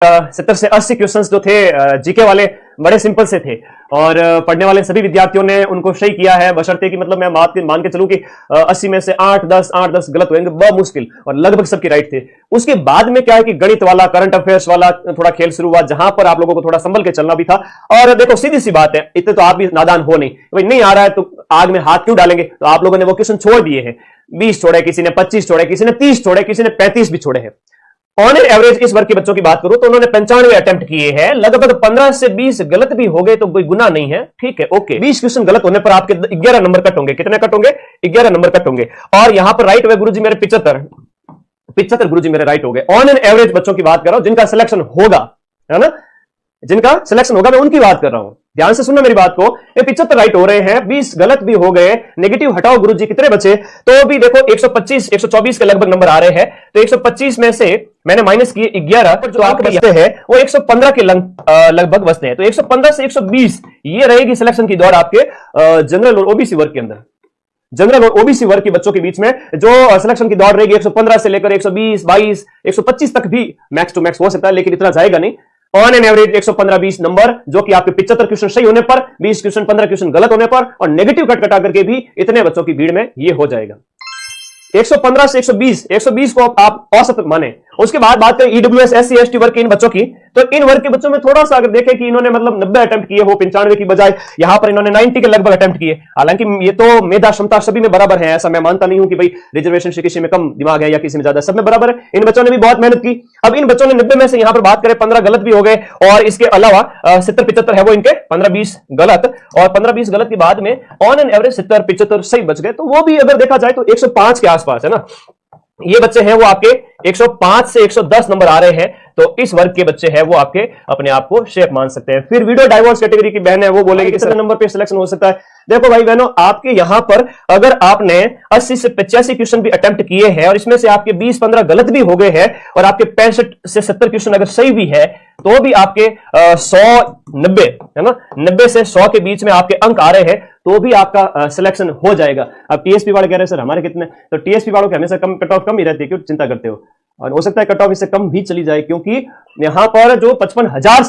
70 से 80 क्वेश्चंस जो थे जीके वाले बड़े सिंपल से थे और पढ़ने वाले सभी विद्यार्थियों ने उनको सही किया है, बशर्ते कि मतलब मैं मान के चलूं कि 80 में से 8-10 गलत होंगे बहुत मुश्किल, और लगभग सबके राइट थे। उसके बाद में क्या है कि गणित वाला, करंट अफेयर्स वाला थोड़ा खेल शुरू हुआ, जहां पर आप लोगों को थोड़ा संभल के चलना भी था। और देखो सीधी सी बात है, इतने तो आप भी नादान हो नहीं, भाई नहीं आ रहा है तो आग में हाथ क्यों डालेंगे। तो आप लोगों ने वो क्वेश्चन छोड़ दिए हैं, 20 छोड़े, किसी ने 25 छोड़े, किसी ने 30 छोड़े, किसी ने 35 भी छोड़े हैं। ऑन एन एवरेज इस वर्ग के बच्चों की बात करूं तो उन्होंने 95 अटेम्प्ट किए हैं, लगभग 15 से 20 गलत भी हो गए तो कोई गुना नहीं है, ठीक है, ओके। 20 क्वेश्चन गलत होने पर आपके 11 नंबर कट होंगे। कितने कट होंगे? 11 नंबर कट होंगे। और यहां पर राइट हुए गुरुजी मेरे 75 गुरुजी मेरे राइट हो गए। ऑन एन एवरेज बच्चों की बात कर रहा हूं जिनका सिलेक्शन होगा, है ना, जिनका सिलेक्शन होगा, मैं उनकी बात कर रहा हूं। ध्यान से सुनना मेरी बात को, ये 75 राइट हो रहे हैं, 20 गलत भी हो गए, नेगेटिव हटाओ गुरुजी, कितने बचे? तो भी देखो 125 124 के लगभग नंबर आ रहे हैं। तो 125 में से मैंने माइनस किए 11, जो आपके बचते हैं वो 115 के लगभग बचते हैं। तो 115 से 120 ये रहेगी सिलेक्शन की दौड़ आपके जनरल और ओबीसी वर्ग के अंदर। जनरल और ओबीसी वर्ग के बच्चों के बीच में जो सिलेक्शन की दौड़ रहेगी 115 से लेकर 120, 22, 125 तक भी मैक्स टू मैक्स हो सकता है, लेकिन इतना जाएगा नहीं। ऑन एन एवरेज 115-20 नंबर, जो कि आपके 75 क्वेश्चन सही होने पर, 20 क्वेश्चन 15 क्वेश्चन गलत होने पर और नेगेटिव कट कटा करके भी इतने बच्चों की भीड़ में ये हो जाएगा। 115 से 120 को आप औसत माने। उसके बाद बात करें ईडब्ल्यूएस SC ST वर्ग के इन बच्चों की, तो इन वर्ग के बच्चों में थोड़ा सा अगर देखें कि इन्होंने मतलब 90 अटेम्प्ट किए हो 95 की बजाय, यहां पर इन्होंने 90 के लगभग अटेम्प्ट किए। हालांकि ये तो मेधा क्षमता सभी में बराबर है, ऐसा मैं मानता नहीं हूं कि भाई रिजर्वेशन से किसी में कम दिमाग है या किसी में ज्यादा, सब में बराबर है। इन बच्चों ने भी बहुत मेहनत की। अब इन बच्चों ने 90 में से यहां पर बात करें 15 गलत भी हो गए, और इसके अलावा 70-75 है वो इनके 15-20 गलत, और 15-20 गलत के बाद में ऑन एन एवरेज 70-75 सही बच गए। तो वो भी अगर देखा जाए तो 105 के आसपास है ना, ये बच्चे हैं वो आपके 105 से 110 नंबर आ रहे हैं। तो इस वर्ग के बच्चे हैं वो आपके अपने आप को शेफ मान सकते हैं। फिर वीडियो डाइवर्स कैटेगरी की बहन है, वो बोलेगी कितने नंबर पे सिलेक्शन हो सकता है। देखो भाई बहनों, आपके यहां पर अगर आपने 80 से 85 क्वेश्चन भी अटेम्प्ट किए हैं और इसमें से आपके 20-15 गलत भी हो गए हैं और आपके 65 से 70 क्वेश्चन अगर सही भी है, तो भी आपके 100-90 है ना, 90 से 100 के बीच में आपके अंक आ रहे हैं, तो भी आपका सिलेक्शन हो जाएगा। अब टीएसपी वाले कह रहे हैं सर हमारे कितने, तो टीएसपी वालों के हमेशा कट ऑफ कम ही रहती है, क्यों चिंता करते हो? और हो सकता है कट ऑफ इससे कम भी चली जाए, क्योंकि यहां पर जो 55,000